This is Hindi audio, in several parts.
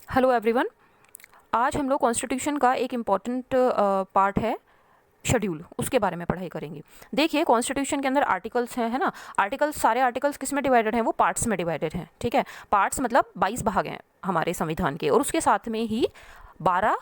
Hello everyone. आज हम लोग कॉन्स्टिट्यूशन का एक इम्पॉर्टेंट पार्ट है शेड्यूल, उसके बारे में पढ़ाई करेंगे। देखिए कॉन्स्टिट्यूशन के अंदर आर्टिकल्स हैं, है ना। आर्टिकल्स, सारे आर्टिकल्स किस में डिवाइडेड हैं? वो पार्ट्स में डिवाइडेड हैं, ठीक है। पार्ट्स मतलब 22 भाग हैं हमारे संविधान के, और उसके साथ में ही 12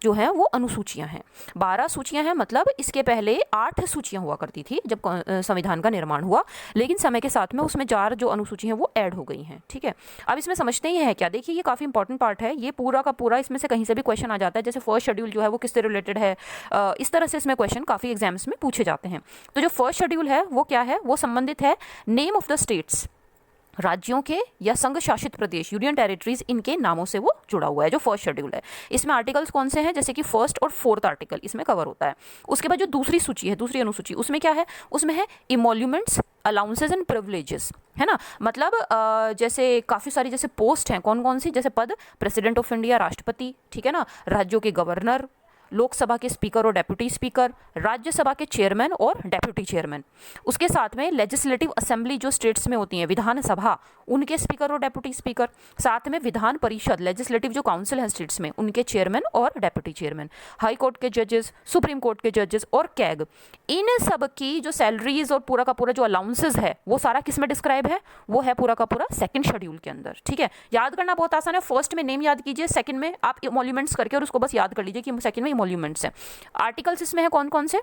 जो हैं वो अनुसूचियां हैं। 12 सूचियां हैं, मतलब इसके पहले 8 सूचियां हुआ करती थी जब संविधान का निर्माण हुआ, लेकिन समय के साथ में उसमें 4 जो अनुसूची हैं वो ऐड हो गई हैं, ठीक है। अब इसमें समझते ही है क्या। देखिए ये काफ़ी इंपॉर्टेंट पार्ट है, ये पूरा का पूरा इसमें से कहीं से भी क्वेश्चन आ जाता है। जैसे फर्स्ट शेड्यूल जो है वो किससे रिलेटेड है, इस तरह से इसमें क्वेश्चन काफ़ी एग्जाम्स में पूछे जाते हैं। तो जो फर्स्ट शेड्यूल है वो क्या है? वो संबंधित है नेम ऑफ द स्टेट्स, राज्यों के या संघ शासित प्रदेश, यूनियन टेरिटरीज, इनके नामों से वो जुड़ा हुआ है जो फर्स्ट शेड्यूल है। इसमें आर्टिकल्स कौन से हैं? जैसे कि फर्स्ट और फोर्थ आर्टिकल इसमें कवर होता है। उसके बाद जो दूसरी सूची है, दूसरी अनुसूची, उसमें क्या है? उसमें है इमोल्यूमेंट्स, अलाउंसेज एंड प्रिविलेजेस, है ना। मतलब जैसे काफ़ी सारी जैसे पोस्ट हैं, कौन कौन सी? जैसे पद, प्रेसिडेंट ऑफ इंडिया, राष्ट्रपति, ठीक है ना, राज्यों के गवर्नर, लोकसभा के स्पीकर और डेप्यूटी स्पीकर, राज्यसभा के चेयरमैन और डेप्यूटी चेयरमैन। उसके साथ में लेजिस्लेटिव असेंबली जो स्टेट्स में होती है, विधानसभा, उनके स्पीकर और डेप्यूटी स्पीकर। साथ में विधान परिषद, लेजिस्लेटिव जो काउंसिल है स्टेट्स में, उनके चेयरमैन और डेप्यूटी चेयरमैन। हाई कोर्ट के जजेस, सुप्रीम कोर्ट के जजेस और कैग, इन सब की जो सैलरीज और पूरा का पूरा जो अलाउंसेज है वो सारा किस में डिस्क्राइब है? वो है पूरा का पूरा सेकंड शेड्यूल के अंदर, ठीक है। याद करना बहुत आसान है। फर्स्ट में नेम याद कीजिए, सेकंड में आप इमोल्यूमेंट्स करके और उसको बस याद कर लीजिए कि सेकंड में इमोल्यूमेंट्स है। आर्टिकल्स इसमें है कौन कौन से?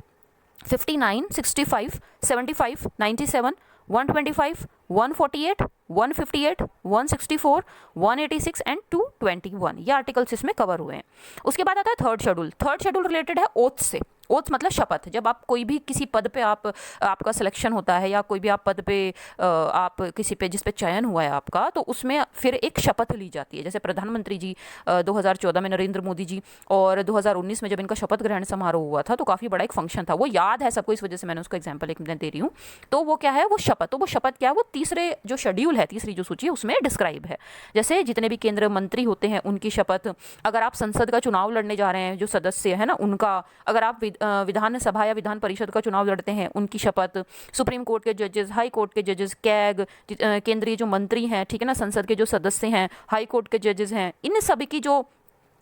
59, 65, 75, 97, 125, 148, 158, 164, 186 एंड 221, ये आर्टिकल्स इसमें कवर हुए हैं। उसके बाद आता है third schedule. Third schedule related है ओथ से। ओथ मतलब शपथ। जब आप कोई भी किसी पद पे आपका सिलेक्शन होता है, या कोई भी आप पद पे आप किसी पे जिस पे चयन हुआ है आपका, तो उसमें फिर एक शपथ ली जाती है। जैसे प्रधानमंत्री जी 2014 में नरेंद्र मोदी जी, और 2019 में जब इनका शपथ ग्रहण समारोह हुआ था, तो काफ़ी बड़ा एक फंक्शन था, वो याद है सबको, इस वजह से मैंने उसको एग्जाम्पल एक दे रही हूँ। तो वो क्या है? वो शपथ। तो वो शपथ क्या है? वो तीसरे जो शेड्यूल है, तीसरी जो सूची है, उसमें डिस्क्राइब है। जैसे जितने भी केंद्रीय मंत्री होते हैं उनकी शपथ, अगर आप संसद का चुनाव लड़ने जा रहे हैं, जो सदस्य है ना उनका, अगर आप विधानसभा या विधान परिषद का चुनाव लड़ते हैं उनकी शपथ, सुप्रीम कोर्ट के जजेस, हाई कोर्ट के जजेस, कैग, केंद्रीय जो मंत्री हैं, ठीक है ना, संसद के जो सदस्य हैं, हाई कोर्ट के जजेस हैं, इन सभी की जो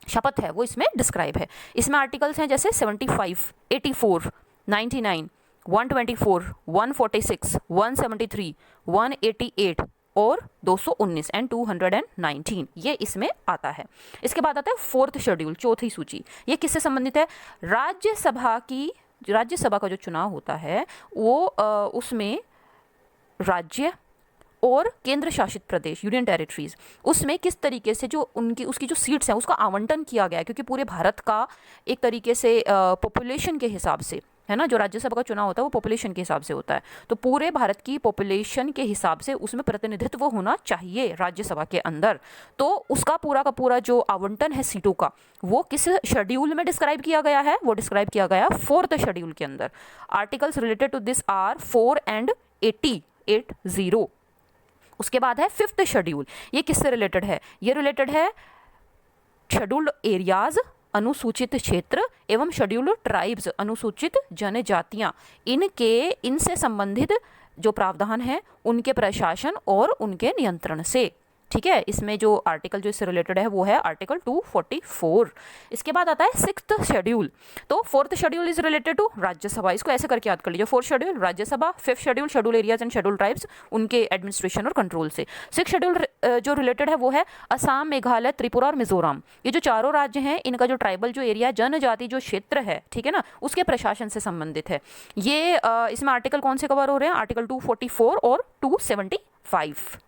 शपथ है वो इसमें डिस्क्राइब है। इसमें आर्टिकल्स हैं जैसे 75, 84, 99, 124, 146, 173, 188 और 219 एंड 219, ये इसमें आता है। इसके बाद आता है फोर्थ शेड्यूल, चौथी सूची। ये किससे संबंधित है? राज्यसभा का जो चुनाव होता है वो उसमें राज्य और केंद्र शासित प्रदेश, यूनियन टेरिटरीज, उसमें किस तरीके से जो उसकी जो सीट्स हैं उसका आवंटन किया गया है, क्योंकि पूरे भारत का एक तरीके से पॉपुलेशन के हिसाब से, है ना, जो राज्यसभा का चुनाव होता है वो पॉपुलेशन के हिसाब से होता है, तो पूरे भारत की पॉपुलेशन के हिसाब से उसमें प्रतिनिधित्व होना चाहिए राज्यसभा के अंदर। तो उसका पूरा का पूरा जो आवंटन है सीटों का, वो किस शेड्यूल में डिस्क्राइब किया गया है? वो डिस्क्राइब किया गया फोर्थ शेड्यूल के अंदर। Articles related to this are 4 and 80। उसके बाद है फिफ्थ शेड्यूल। ये किससे रिलेटेड है? ये रिलेटेड है शेड्यूल्ड एरियाज, अनुसूचित क्षेत्र, एवं शेड्यूल्ड ट्राइब्स, अनुसूचित जनजातियां, इनसे संबंधित जो प्रावधान है उनके प्रशासन और उनके नियंत्रण से, ठीक है। इसमें जो आर्टिकल जो इससे रिलेटेड है वो है आर्टिकल 244। इसके बाद आता है सिक्स्थ शेड्यूल। तो fourth schedule is related to Rajya Sabha, इसको ऐसे करके याद कर लीजिए। Fourth schedule Rajya Sabha, fifth schedule schedule areas and schedule tribes, उनके एडमिनिस्ट्रेशन और कंट्रोल से। सिक्स शेड्यूल जो रिलेटेड है वो है असम, मेघालय, त्रिपुरा और मिजोरम। ये जो चारों राज्य हैं इनका जो ट्राइबल जो एरिया, जनजाति जो क्षेत्र है, ठीक है ना, उसके प्रशासन से संबंधित है। ये इसमें आर्टिकल कौन से कवर हो रहे हैं? आर्टिकल 244 और 275।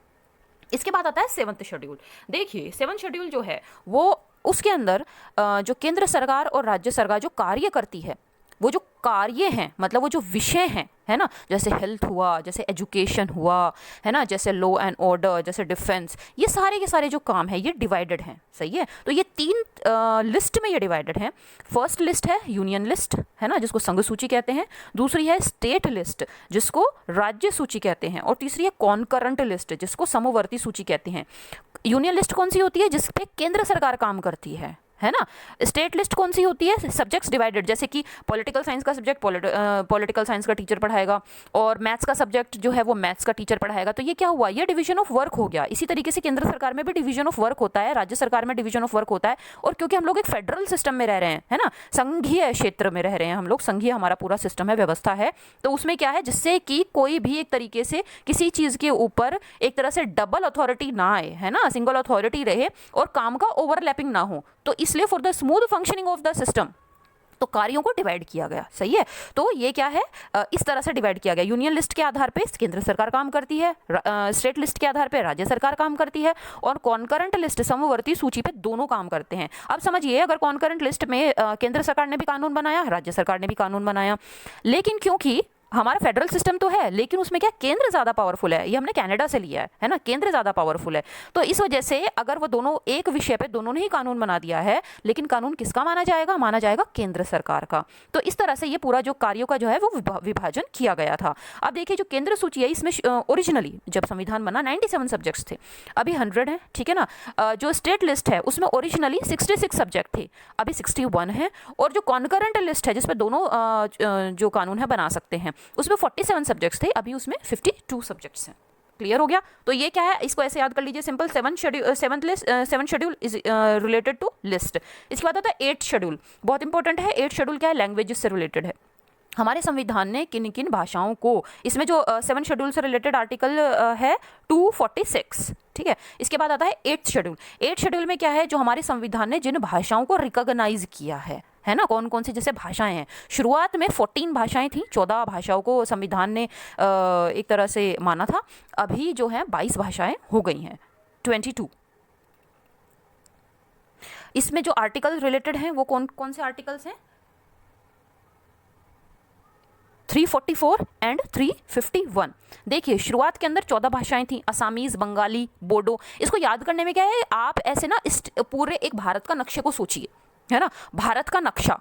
इसके बाद आता है सेवंथ शेड्यूल। देखिए सेवंथ शेड्यूल जो है वो उसके अंदर जो केंद्र सरकार और राज्य सरकार जो कार्य करती है, वो जो कार्य हैं, मतलब वो जो विषय हैं, है ना, जैसे हेल्थ हुआ, जैसे एजुकेशन हुआ, है ना, जैसे लॉ एंड ऑर्डर, जैसे डिफेंस, ये सारे के सारे जो काम है ये डिवाइडेड हैं, सही है। तो ये 3 लिस्ट में ये डिवाइडेड हैं। फर्स्ट लिस्ट है यूनियन लिस्ट, है ना, जिसको संघ सूची कहते हैं। दूसरी है स्टेट लिस्ट, जिसको राज्य सूची कहते हैं। और तीसरी है कॉन्करेंट लिस्ट, जिसको समवर्ती सूची कहते हैं। यूनियन लिस्ट कौन सी होती है? जिस पे केंद्र सरकार काम करती है, है ना। स्टेट लिस्ट कौन सी होती है, सब्जेक्ट्स डिवाइडेड, जैसे कि पॉलिटिकल साइंस का सब्जेक्ट पॉलिटिकल साइंस का टीचर पढ़ाएगा और मैथ्स का सब्जेक्ट जो है वो मैथ्स का टीचर पढ़ाएगा। तो ये क्या हुआ, ये डिवीजन ऑफ वर्क हो गया। इसी तरीके से केंद्र सरकार में भी डिवीजन ऑफ वर्क होता है, राज्य सरकार में डिवीजन ऑफ वर्क होता है। और क्योंकि हम लोग एक फेडरल सिस्टम में रह रहे हैं, है ना, संघीय क्षेत्र में रह रहे हैं हम लोग, संघीय हमारा पूरा सिस्टम है, व्यवस्था है, तो उसमें क्या है, जिससे कि कोई भी एक तरीके से किसी चीज के ऊपर एक तरह से डबल अथॉरिटी ना आए, है ना, सिंगल अथॉरिटी रहे और काम का ओवरलैपिंग ना हो। तो इसलिए for the smooth functioning of the system तो कार्यों को डिवाइड किया गया। सही है, तो ये क्या है, इस तरह से डिवाइड किया गया। यूनियन लिस्ट के आधार पे केंद्र सरकार काम करती है, स्टेट लिस्ट के आधार पे राज्य सरकार काम करती है, और कॉन्करेंट लिस्ट समवर्ती सूची पे दोनों काम करते हैं। अब समझिए, अगर कॉन्करेंट लिस्ट में केंद्र सरकार ने भी कानून बनाया, राज्य सरकार ने भी कानून बनाया, लेकिन क्योंकि हमारा फेडरल सिस्टम तो है, लेकिन उसमें क्या, केंद्र ज्यादा पावरफुल है, ये हमने कनाडा से लिया है ना, केंद्र ज्यादा पावरफुल है। तो इस वजह से अगर वो दोनों एक विषय पे दोनों ने ही कानून बना दिया है, लेकिन कानून किसका माना जाएगा, माना जाएगा केंद्र सरकार का। तो इस तरह से ये पूरा जो कार्यों का जो है वो विभाजन किया गया था। अब देखिए, जो केंद्र सूची है, इसमें ओरिजिनली जब संविधान बना 97 सब्जेक्ट्स थे, अभी 100 है, ठीक है ना। जो स्टेट लिस्ट है उसमें ओरिजिनली 66 सब्जेक्ट थे, अभी 61 है। और जो कॉन्करेंट लिस्ट है, जिसमें दोनों जो कानून है बना सकते हैं, उसमें 47 सब्जेक्ट्स थे, अभी उसमें 52 सब्जेक्ट्स हैं। क्लियर हो गया। तो ये क्या है, इसको ऐसे याद कर लीजिए, simple. Seven schedule is related to list. इसके बाद आता है 8th शेड्यूल, बहुत इंपॉर्टेंट है। 8th शेड्यूल क्या है, लैंग्वेजेस से रिलेटेड है। हमारे संविधान ने किन किन भाषाओं को, इसमें जो 7 शेड्यूल से रिलेटेड आर्टिकल है 246, ठीक है। इसके बाद आता है 8th शेड्यूल। 8th शेड्यूल में क्या है, जो हमारे संविधान ने जिन भाषाओं को रिकॉग्नाइज किया है ना, कौन कौन सी जैसे भाषाएं हैं। शुरुआत में 14 भाषाएं थी, 14 भाषाओं को संविधान ने एक तरह से माना था। अभी जो है 22 भाषाएं हो गई हैं, 22। इसमें जो आर्टिकल रिलेटेड हैं वो कौन कौन से आर्टिकल्स हैं, 344 एंड 351। देखिए, शुरुआत के अंदर 14 भाषाएं थी, असामीज, बंगाली, बोडो। इसको याद करने में क्या है, आप ऐसे ना इस पूरे एक भारत का नक्शे को सोचिए, है ना, भारत का नक्शा।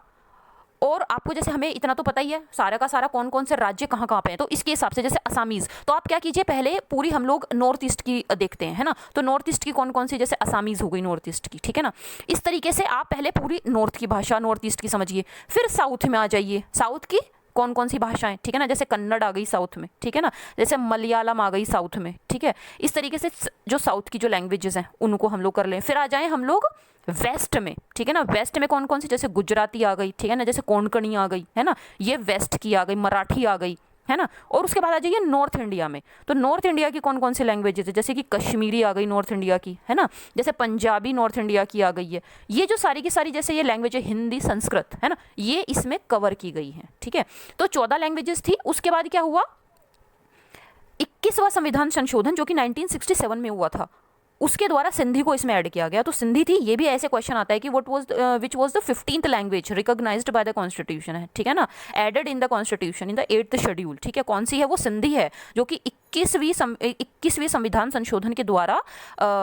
और आपको जैसे हमें इतना तो पता ही है सारा का सारा कौन कौन से राज्य कहाँ कहाँ पे हैं, तो इसके हिसाब से जैसे असामीज, तो आप क्या कीजिए, पहले पूरी हम लोग नॉर्थ ईस्ट की देखते हैं, है ना। तो नॉर्थ ईस्ट की कौन कौन सी, जैसे असामीज हो गई नॉर्थ ईस्ट की, ठीक है ना। इस तरीके से आप पहले पूरी नॉर्थ की भाषा नॉर्थ ईस्ट की समझिए, फिर साउथ में आ जाइए, साउथ की कौन कौन सी भाषाएं, ठीक है ना, जैसे कन्नड़ आ गई साउथ में, ठीक है ना, जैसे मलयालम आ गई साउथ में, ठीक है। इस तरीके से जो साउथ की जो लैंग्वेजेस हैं उनको हम लोग कर लें। फिर आ जाएं हम लोग वेस्ट में, ठीक है ना। वेस्ट में कौन कौन सी, जैसे गुजराती आ गई, ठीक है ना, जैसे कोंकणी आ गई, है ना, ये वेस्ट की आ गई, मराठी आ गई, है ना। और उसके बाद आ जाइए नॉर्थ इंडिया में, तो नॉर्थ इंडिया की कौन कौन सी लैंग्वेजेस है, जैसे कि कश्मीरी आ गई नॉर्थ इंडिया की, है ना, जैसे पंजाबी नॉर्थ इंडिया की आ गई है। ये जो सारी की सारी जैसे ये लैंग्वेज है, हिंदी, संस्कृत, है ना, ये इसमें कवर की गई है, ठीक है। तो 14 लैंग्वेजेस थी। उसके बाद क्या हुआ, 21वां संविधान संशोधन जो कि 1967 में हुआ था, उसके द्वारा सिंधी को इसमें ऐड किया गया। तो सिंधी थी, ये भी ऐसे क्वेश्चन आता है कि which was the 15th language recognised by the constitution, है, ठीक है ना, added in the constitution in the 8th schedule, ठीक है। कौन सी है, वो सिंधी है, जो कि 21वें संविधान संशोधन के द्वारा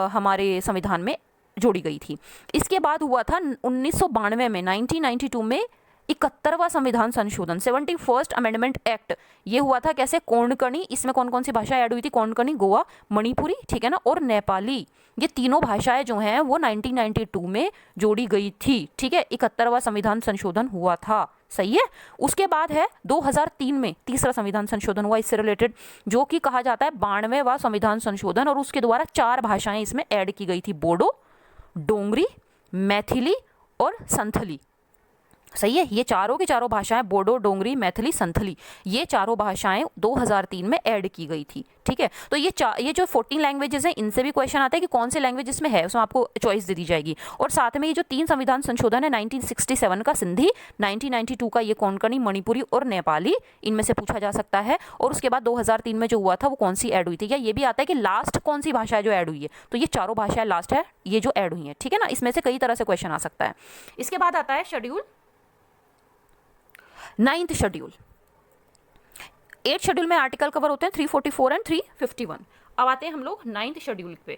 हमारे संविधान में जोड़ी गई थी। इसके बाद हुआ था 1992 में, 1992 में 71वां संविधान संशोधन, 71st अमेंडमेंट एक्ट। ये हुआ था कैसे, कोंकणी, इसमें कौन कौन सी भाषा ऐड हुई थी, कोंकणी, गोवा, मणिपुरी, ठीक है ना, और नेपाली। ये तीनों भाषाएं जो हैं वो 1992 में जोड़ी गई थी, ठीक है। 71वां संविधान संशोधन हुआ था, सही है। उसके बाद है 2003 में तीसरा संविधान संशोधन हुआ इससे रिलेटेड, जो कि कहा जाता है 92वां संविधान संशोधन, और उसके द्वारा 4 भाषाएं इसमें ऐड की गई थी, बोडो, डोंगरी, मैथिली और संथली। सही है, ये चारों की चारों भाषाएं, बोडो, डोंगरी, मैथिली, संथली, ये चारों भाषाएं 2003 में ऐड की गई थी, ठीक है। तो ये जो 14 लैंग्वेजेस हैं, इनसे भी क्वेश्चन आता है कि कौन से लैंग्वेज इसमें है, उसमें आपको चॉइस दे दी जाएगी। और साथ में ये जो 3 संविधान संशोधन है, 1967 का सिंधी, 1992 का ये कोंकणी, मणिपुरी और नेपाली, इनमें से पूछा जा सकता है। और उसके बाद 2003 में जो हुआ था वो कौन सी ऐड हुई थी, या ये भी आता है कि लास्ट कौन सी भाषा है जो ऐड हुई है, तो ये चारों भाषाएं लास्ट है ये जो ऐड हुई है, ठीक है ना। इसमें से कई तरह से क्वेश्चन आ सकता है। इसके बाद आता है schedule 9th schedule. 8th schedule में आर्टिकल कवर होते हैं 344 एंड 351। अब आते हैं हम लोग 9th शेड्यूल पे।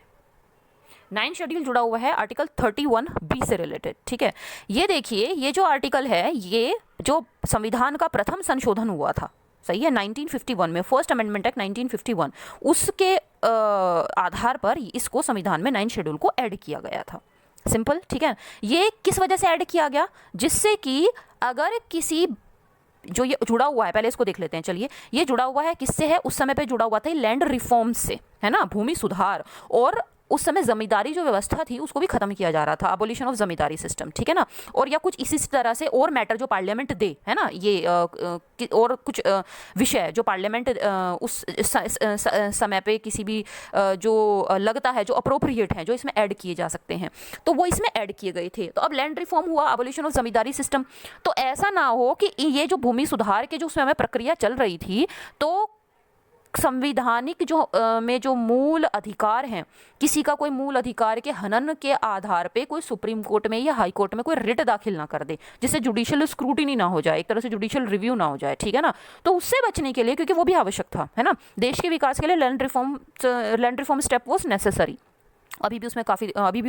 9th शेड्यूल जुड़ा हुआ है आर्टिकल 31B से रिलेटेड, ठीक है। ये देखिए, ये जो आर्टिकल है, ये जो संविधान का प्रथम संशोधन हुआ था, सही है, 1951 में, फर्स्ट अमेंडमेंट एक्ट 1951, उसके आधार पर इसको संविधान में 9th शेड्यूल को ऐड किया गया था, सिंपल, ठीक है। ये किस वजह से ऐड किया गया, जिससे कि अगर किसी जो ये जुड़ा हुआ है, पहले इसको देख लेते हैं, चलिए। ये जुड़ा हुआ है किससे है, उस समय पे जुड़ा हुआ था लैंड रिफॉर्म्स से, है ना, भूमि सुधार। और उस समय जमींदारी जो व्यवस्था थी उसको भी खत्म किया जा रहा था, अबोलिशन ऑफ जमींदारी सिस्टम, ठीक है ना। और या कुछ इसी तरह से और मैटर जो पार्लियामेंट दे, है ना, ये और कुछ विषय जो पार्लियामेंट उस समय पे किसी भी जो लगता है, जो अप्रोप्रिएट है, जो इसमें ऐड किए जा सकते हैं, तो वो इसमें ऐड किए गए थे। तो अब लैंड रिफॉर्म हुआ, अबोलिशन ऑफ जमींदारी सिस्टम। तो ऐसा ना हो कि ये जो भूमि सुधार के जो उसमें प्रक्रिया चल रही थी, तो संविधानिक जो में जो मूल अधिकार हैं, किसी का कोई मूल अधिकार के हनन के आधार पे कोई सुप्रीम कोर्ट में या हाई कोर्ट में कोई रिट दाखिल ना कर दे, जिससे जुडिशियल स्क्रूटिनी ना हो जाए, एक तरह से जुडिशियल रिव्यू ना हो जाए, ठीक है ना। तो उससे बचने के लिए, क्योंकि वो भी आवश्यक था, है ना, देश के विकास के लिए land reform step was necessary. अभी भी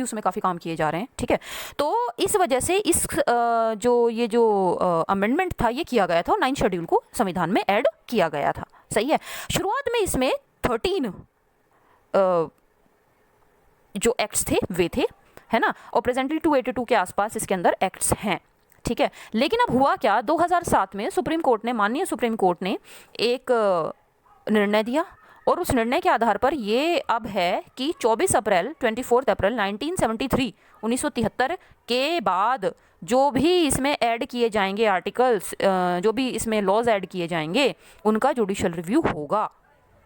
उसमें काफ़ी काम किए जा रहे हैं, ठीक है। तो इस वजह से इस जो अमेंडमेंट था ये किया गया था और 9 शेड्यूल को संविधान में ऐड किया गया था, सही है। शुरुआत में इसमें 13 जो एक्ट्स थे वे थे, है ना, और प्रेजेंटली 282 के आसपास इसके अंदर एक्ट्स हैं, ठीक है। लेकिन अब हुआ क्या, 2007 में माननीय सुप्रीम कोर्ट ने एक निर्णय दिया, और उस निर्णय के आधार पर ये अब है कि 24 अप्रैल 1973 1973 के बाद जो भी इसमें ऐड किए जाएंगे आर्टिकल्स, जो भी इसमें लॉज ऐड किए जाएंगे, उनका जुडिशियल रिव्यू होगा,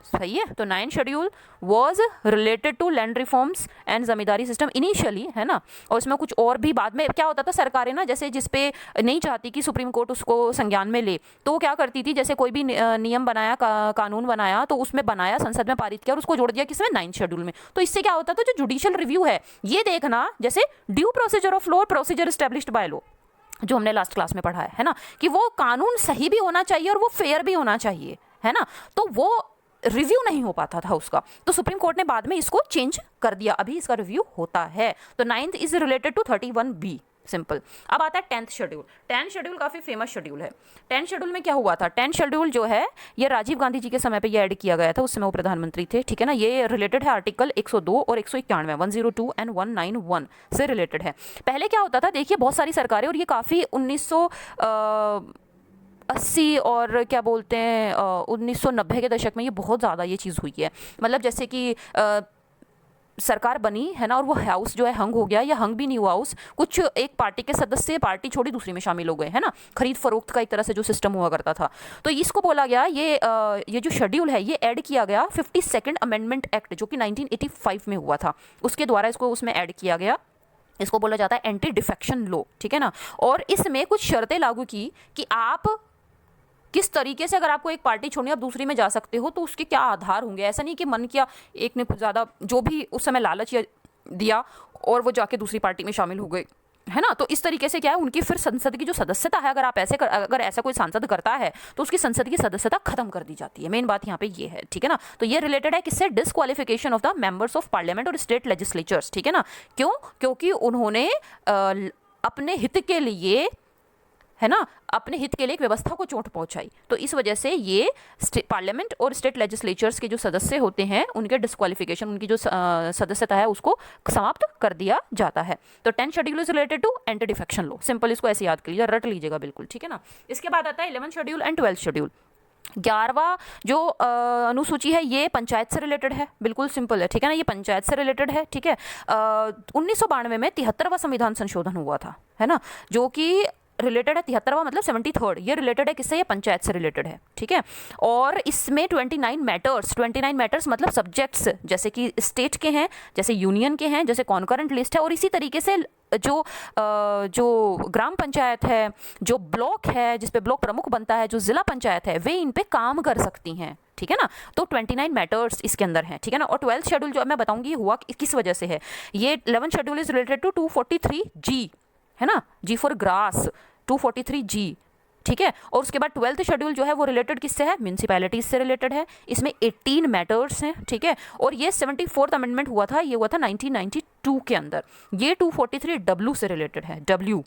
सही है। तो 9 schedule was related to land reforms and zamindari system initially, है ना। और इसमें कुछ और भी बाद में क्या होता था, सरकारें ना जैसे जिस पे नहीं चाहती कि सुप्रीम कोर्ट उसको संज्ञान में ले, तो क्या करती थी, जैसे कोई भी नियम बनाया, कानून बनाया, तो उसमें बनाया, संसद में पारित किया और उसको जोड़ दिया किसमें, 9 शेड्यूल में। तो इससे क्या होता था, जो जुडिशियल रिव्यू है ये देखना, जैसे due procedure of law, procedure established by law, जो हमने लास्ट क्लास में पढ़ा है ना, कि वो कानून सही भी होना चाहिए और वो फेयर भी होना चाहिए, है ना। तो वो रिव्यू नहीं हो पाता था उसका, तो सुप्रीम कोर्ट ने बाद में इसको चेंज कर दिया, अभी इसका रिव्यू होता है। तो 9th is related to 31B, simple. अब आता है 10th शेड्यूल। 10th शेड्यूल काफ़ी फेमस शेड्यूल है। 10th शेड्यूल में क्या हुआ था, 10th शेड्यूल जो है ये राजीव गांधी जी के समय पे ये ऐड किया गया था, उस समय वो प्रधानमंत्री थे, ठीक है ना। ये रिलेटेड है आर्टिकल 102 और 191, 102 एंड 191 से रिलेटेड है। पहले क्या होता था, देखिए बहुत सारी सरकारें, और ये काफ़ी 1980 और क्या बोलते हैं 1990 के दशक में ये बहुत ज़्यादा ये चीज़ हुई है। मतलब जैसे कि सरकार बनी, है ना, और वो हाउस जो है हंग हो गया, या हंग भी नहीं हुआ हाउस, कुछ एक पार्टी के सदस्य पार्टी छोड़ी दूसरी में शामिल हो गए, है ना, खरीद फरोख्त का एक तरह से जो सिस्टम हुआ करता था। तो इसको बोला गया, ये जो शेड्यूल है ये ऐड किया गया 52nd अमेंडमेंट एक्ट, जो कि 1985 में हुआ था, उसके द्वारा इसको उसमें ऐड किया गया। इसको बोला जाता है एंटी डिफेक्शन लॉ, ठीक है ना। और इसमें कुछ शर्तें लागू की कि आप किस तरीके से, अगर आपको एक पार्टी छोड़नी आप दूसरी में जा सकते हो, तो उसके क्या आधार होंगे। ऐसा नहीं कि मन किया, एक ने ज़्यादा जो भी उस समय लालच दिया और वो जाके दूसरी पार्टी में शामिल हो गए, है ना। तो इस तरीके से क्या है, उनकी फिर संसद की जो सदस्यता है, अगर ऐसा कोई सांसद करता है तो उसकी संसद की सदस्यता खत्म कर दी जाती है। मेन बात यहाँ पे ये है, ठीक है ना। तो ये रिलेटेड है किससे, disqualification of the members of parliament और स्टेट लेजिस्लेचर्स, ठीक है ना। क्यों, क्योंकि उन्होंने अपने हित के लिए, है ना, अपने हित के लिए एक व्यवस्था को चोट पहुंचाई। तो इस वजह से ये पार्लियामेंट और स्टेट लेजिस्लेचर्स के जो सदस्य होते हैं उनके डिस्क्वालिफिकेशन, उनकी जो सदस्यता है उसको समाप्त कर दिया जाता है। तो 10 schedule is related to anti defection law, simple, इसको ऐसे याद कर लीजिए, रट लीजिएगा बिल्कुल, ठीक है ना। इसके बाद आता है 11th schedule and 12th schedule. 11वां जो अनुसूची है ये पंचायत से रिलेटेड है, बिल्कुल सिंपल है, ठीक है ना, ये पंचायत से रिलेटेड है, ठीक है। 1992 में 73वां संविधान संशोधन हुआ था, है ना, जो कि रिलेटेड है, 73वां मतलब 73rd, ये रिलेटेड है किससे, ये पंचायत से रिलेटेड है, ठीक है। और इसमें 29 मैटर्स मतलब सब्जेक्ट्स, जैसे कि स्टेट के हैं, जैसे यूनियन के हैं, जैसे कॉन्करेंट लिस्ट है, और इसी तरीके से जो ग्राम पंचायत है, जो ब्लॉक है, जिस पे ब्लॉक प्रमुख बनता है, जो जिला पंचायत है, वे इन पे काम कर सकती हैं, ठीक है ना। तो 29 मैटर्स इसके अंदर हैं, ठीक है ना। और 12th शेड्यूल जो मैं बताऊंगी हुआ किस वजह से है, ये 11th schedule is related to 243G, है ना, G फॉर ग्रास, 243G, ठीक है। और उसके बाद 12th शेड्यूल जो है वो रिलेटेड किससे है, म्यूनिसिपैलिटीज से रिलेटेड है, इसमें 18 मैटर्स हैं, ठीक है। और ये 74th अमेंडमेंट हुआ था, ये हुआ था 1992 के अंदर, ये 243W से रिलेटेड है, W,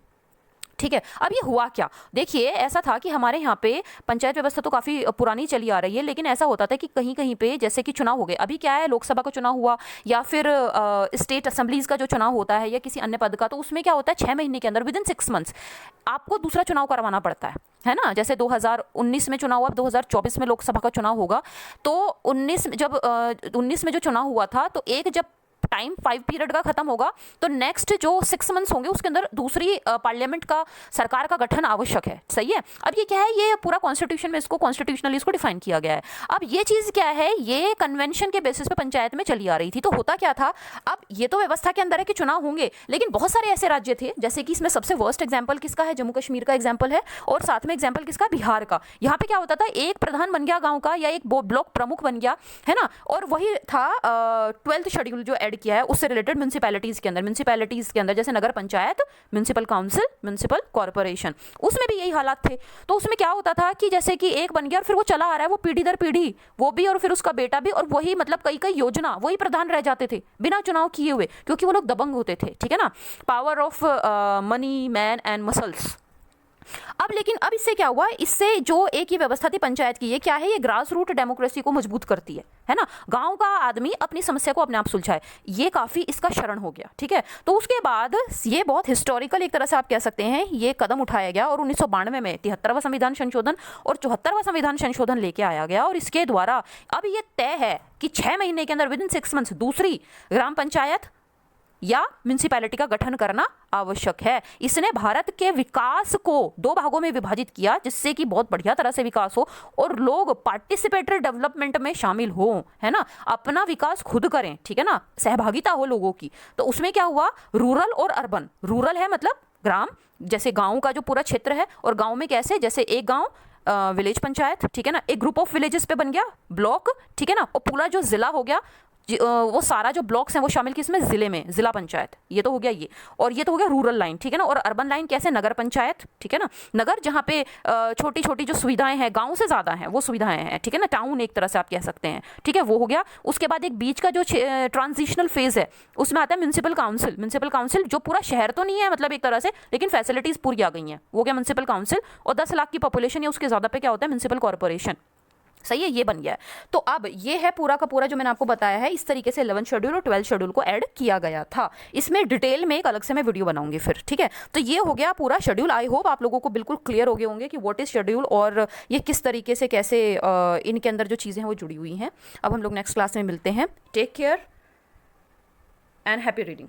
ठीक है। अब ये हुआ क्या, देखिए ऐसा था कि हमारे यहाँ पे पंचायत व्यवस्था तो काफ़ी पुरानी चली आ रही है, लेकिन ऐसा होता था कि कहीं कहीं पे जैसे कि चुनाव हो गए, अभी क्या है लोकसभा का चुनाव हुआ या फिर स्टेट असेंबलीज का जो चुनाव होता है या किसी अन्य पद का, तो उसमें क्या होता है 6 महीने के अंदर विद इन 6 मंथ्स आपको दूसरा चुनाव करवाना पड़ता है ना। जैसे 2019 में चुनाव हुआ, 2024 में लोकसभा का चुनाव होगा, तो 19 में जो चुनाव हुआ था, तो एक जब टाइम 5 पीरियड का खत्म होगा तो नेक्स्ट जो 6 मंथ्स होंगे उसके अंदर दूसरी पार्लियामेंट का सरकार का गठन आवश्यक है। सही है। अब ये क्या है, ये पूरा कॉन्स्टिट्यूशन में इसको कॉन्स्टिट्यूशनली इसको डिफाइन किया गया है। अब ये चीज़ क्या है, ये कन्वेंशन के बेसिस पे पंचायत में चली आ रही थी। तो होता क्या था, अब ये तो व्यवस्था के अंदर है कि चुनाव होंगे, लेकिन बहुत सारे ऐसे राज्य थे, जैसे कि इसमें सबसे वर्स्ट एग्जाम्पल किसका है, जम्मू कश्मीर का एग्जाम्पल है, और साथ में एग्जाम्पल किसका, बिहार का। यहाँ पे क्या होता था, एक प्रधान बन गया गाँव का या एक ब्लॉक प्रमुख बन गया, है ना, और वही था 12th शेड्यूल जो ऐड किया है उससे रिलेटेड म्यूनिसिपैलिटीज के अंदर जैसे नगर panchayat, municipal council, municipal corporation, उसमें भी यही हालात थे। तो उसमें क्या होता था कि जैसे कि एक बन गया और फिर वो चला आ रहा है, वो पीढ़ी दर पीढ़ी, वो भी और फिर उसका बेटा भी, और वही मतलब कई कई योजना वही प्रधान रह जाते थे बिना चुनाव किए हुए, क्योंकि वो लोग दबंग होते थे। ठीक है ना, power of money man and muscles. अब लेकिन अब इससे क्या हुआ, इससे जो एक ये व्यवस्था थी पंचायत की, ये क्या है, ये ग्रास रूट डेमोक्रेसी को मजबूत करती है ना। गांव का आदमी अपनी समस्या को अपने आप सुलझाए, ये काफी इसका शरण हो गया। ठीक है, तो उसके बाद ये बहुत हिस्टोरिकल एक तरह से आप कह सकते हैं ये कदम उठाया गया, और 1992 में 73वां संविधान संशोधन और 74वां संविधान संशोधन लेके आया गया, और इसके द्वारा अब ये तय है कि 6 महीने के अंदर विद इन 6 मंथ्स दूसरी ग्राम पंचायत या म्यूनिसिपैलिटी का गठन करना आवश्यक है। इसने भारत के विकास को 2 भागों में विभाजित किया, जिससे कि बहुत बढ़िया तरह से विकास हो और लोग पार्टिसिपेटरी डेवलपमेंट में शामिल हो, है ना, अपना विकास खुद करें। ठीक है ना, सहभागिता हो लोगों की। तो उसमें क्या हुआ, रूरल और अर्बन, रूरल है मतलब ग्राम, जैसे गांव का जो पूरा क्षेत्र है, और गांव में कैसे, जैसे एक गांव विलेज पंचायत, ठीक है ना, एक ग्रुप ऑफ विलेजेस पे बन गया ब्लॉक, ठीक है ना, और पूरा जो जिला हो गया, वो सारा जो ब्लॉक्स हैं वो शामिल किसमें, जिले में, जिला पंचायत। ये तो हो गया ये, और ये तो हो गया रूरल लाइन। ठीक है ना, और अर्बन लाइन कैसे, नगर पंचायत। ठीक है ना, नगर जहाँ पे छोटी छोटी जो सुविधाएं हैं, गांव से ज़्यादा हैं वो सुविधाएं हैं। ठीक है ना, टाउन एक तरह से आप कह सकते हैं। ठीक है, वो हो गया। उसके बाद एक बीच का जो ट्रांजिशनल फेज है उसमें आता है म्यूनिसिपल काउंसिल। म्यूनिसिपल काउंसिल जो पूरा शहर तो नहीं है मतलब एक तरह से, लेकिन फैसिलिटीज़ पूरी आ गई हैं, वो गया म्यूनिसिपल काउंसिल। और 10 लाख की पॉपुलेशन या उसके ज़्यादा पे क्या होता है, म्यूनिसिपल कॉर्पोरेशन। सही है, ये बन गया है। तो अब ये है पूरा का पूरा जो मैंने आपको बताया है, इस तरीके से 11th शेड्यूल और 12th शेड्यूल को ऐड किया गया था। इसमें डिटेल में एक अलग से मैं वीडियो बनाऊंगी फिर। ठीक है, तो ये हो गया पूरा शेड्यूल। आई होप आप लोगों को बिल्कुल क्लियर हो गए होंगे कि व्हाट इज शेड्यूल और ये किस तरीके से कैसे इनके अंदर जो चीज़ें हैं वो जुड़ी हुई हैं। अब हम लोग नेक्स्ट क्लास में मिलते हैं। Take care and happy reading.